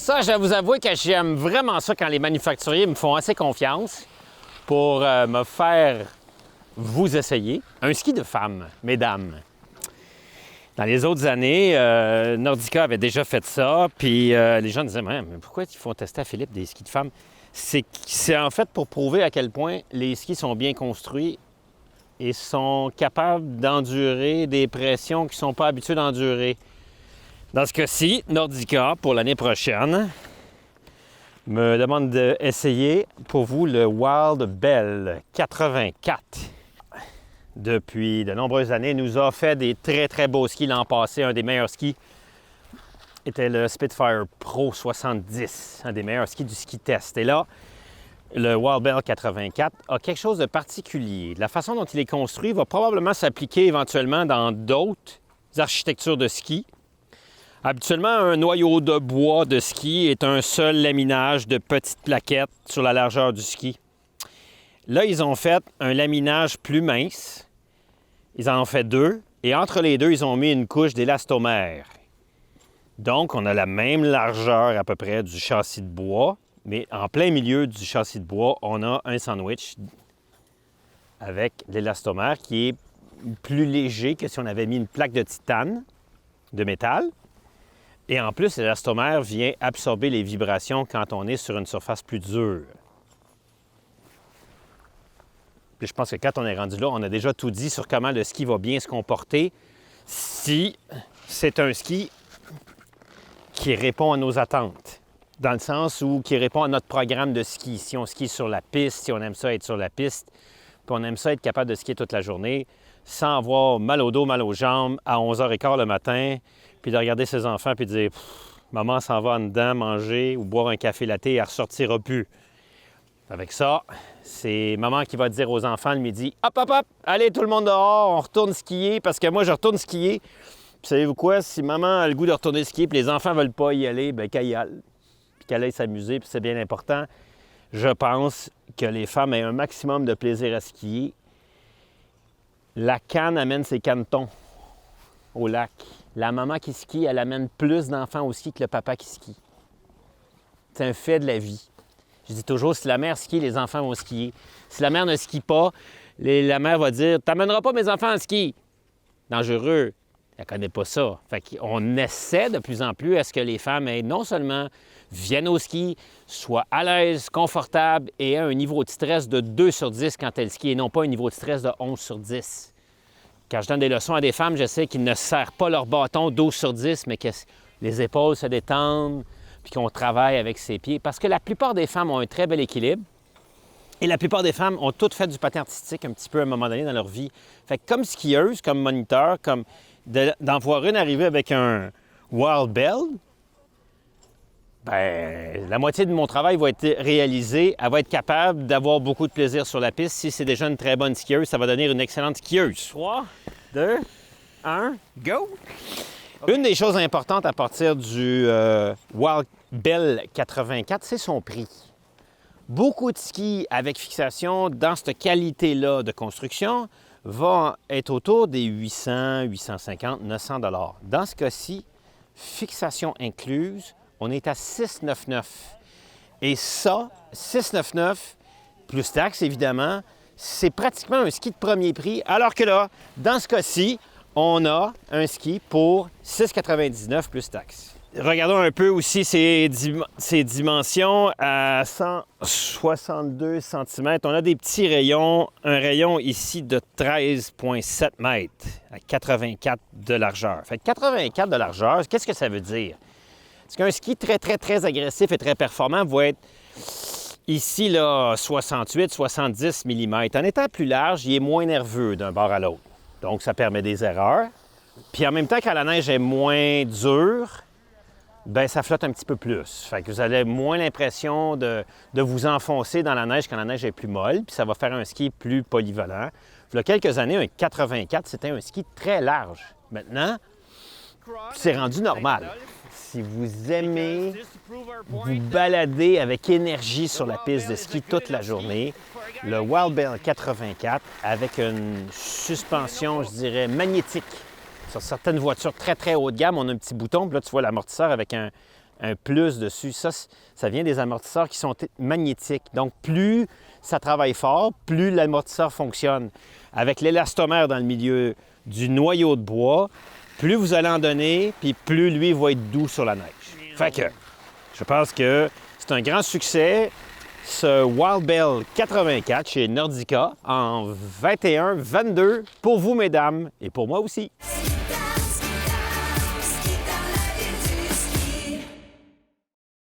Ça, je vais vous avouer que j'aime vraiment ça quand les manufacturiers me font assez confiance pour me faire vous essayer. Un ski de femme, mesdames. Dans les autres années, Nordica avait déjà fait ça, puis les gens disaient « Mais pourquoi ils font tester à Philippe des skis de femmes? » C'est en fait pour prouver à quel point les skis sont bien construits et sont capables d'endurer des pressions qu'ils ne sont pas habitués d'endurer. Dans ce cas-ci, Nordica, pour l'année prochaine, me demande d'essayer pour vous le Wild Bell 84. Depuis de nombreuses années, nous a fait des très, très beaux skis l'an passé. Un des meilleurs skis était le Spitfire Pro 70, un des meilleurs skis du ski test. Et là, le Wild Bell 84 a quelque chose de particulier. La façon dont il est construit va probablement s'appliquer éventuellement dans d'autres architectures de ski. Habituellement, un noyau de bois de ski est un seul laminage de petites plaquettes sur la largeur du ski. Là, ils ont fait un laminage plus mince. Ils en ont fait deux. Et entre les deux, ils ont mis une couche d'élastomère. Donc, on a la même largeur à peu près du châssis de bois, mais en plein milieu du châssis de bois, on a un sandwich avec l'élastomère qui est plus léger que si on avait mis une plaque de titane, de métal. Et en plus, l'élastomère vient absorber les vibrations quand on est sur une surface plus dure. Puis je pense que quand on est rendu là, on a déjà tout dit sur comment le ski va bien se comporter si c'est un ski qui répond à nos attentes. Dans le sens où qui répond à notre programme de ski. Si on skie sur la piste, si on aime ça être sur la piste, puis on aime ça être capable de skier toute la journée sans avoir mal au dos, mal aux jambes à 11h15 le matin, puis de regarder ses enfants puis de dire « Maman s'en va en dedans manger ou boire un café latte et elle ne ressortira plus. » Avec ça, c'est maman qui va dire aux enfants le midi « Hop, hop, hop! Allez, tout le monde dehors, on retourne skier parce que moi, je retourne skier. » Puis savez-vous quoi? Si maman a le goût de retourner skier puis les enfants ne veulent pas y aller, bien qu'elle y aille. Puis qu'elle aille s'amuser, puis c'est bien important. Je pense que les femmes aient un maximum de plaisir à skier. La canne amène ses canetons au lac. La maman qui skie, elle amène plus d'enfants au ski que le papa qui skie. C'est un fait de la vie. Je dis toujours, si la mère skie, les enfants vont skier. Si la mère ne skie pas, la mère va dire « T'amèneras pas mes enfants en ski. » Dangereux. Elle ne connaît pas ça. Fait qu'on essaie de plus en plus à ce que les femmes aient non seulement viennent au ski, soient à l'aise, confortables et aient un niveau de stress de 2 sur 10 quand elles skient et non pas un niveau de stress de 11 sur 10. Quand je donne des leçons à des femmes, je sais qu'ils ne serrent pas leur bâton 12 sur 10, mais que les épaules se détendent, puis qu'on travaille avec ses pieds. Parce que la plupart des femmes ont un très bel équilibre. Et la plupart des femmes ont toutes fait du patin artistique un petit peu à un moment donné dans leur vie. Fait que comme skieuse, comme moniteur, comme d'en voir une arriver avec un Wild Bell, bien, la moitié de mon travail va être réalisé. Elle va être capable d'avoir beaucoup de plaisir sur la piste. Si c'est déjà une très bonne skieuse, ça va devenir une excellente skieuse. 3, 2, 1, go! Okay. Une des choses importantes à partir du Wild Bell 84, c'est son prix. Beaucoup de skis avec fixation dans cette qualité-là de construction vont être autour des 800, 850, 900 $. Dans ce cas-ci, fixation incluse, on est à 699. Et ça, 699, plus taxes évidemment, c'est pratiquement un ski de premier prix. Alors que là, dans ce cas-ci, on a un ski pour 699 plus taxes. Regardons un peu aussi ces dimensions à 162 cm. On a des petits rayons, un rayon ici de 13,7 mètres à 84 de largeur. Fait que 84 de largeur, qu'est-ce que ça veut dire? C'est qu'un ski très, très, très agressif et très performant va être ici, là, 68, 70 mm. En étant plus large, il est moins nerveux d'un bord à l'autre. Donc, ça permet des erreurs. Puis en même temps, quand la neige est moins dure, bien, ça flotte un petit peu plus. Fait que vous avez moins l'impression de vous enfoncer dans la neige quand la neige est plus molle, puis ça va faire un ski plus polyvalent. Il y a quelques années, un 84, c'était un ski très large. Maintenant, c'est rendu normal. Si vous aimez vous balader avec énergie sur la piste de ski toute la journée, le Wild Bell 84 avec une suspension, je dirais, magnétique. Sur certaines voitures très, très haut de gamme, on a un petit bouton, puis là, tu vois l'amortisseur avec un un plus dessus. Ça vient des amortisseurs qui sont magnétiques. Donc, plus ça travaille fort, plus l'amortisseur fonctionne. Avec l'élastomère dans le milieu du noyau de bois, plus vous allez en donner, puis plus lui va être doux sur la neige. Fait que, je pense que c'est un grand succès, ce Wild Bell 84 chez Nordica en 21-22 pour vous, mesdames, et pour moi aussi.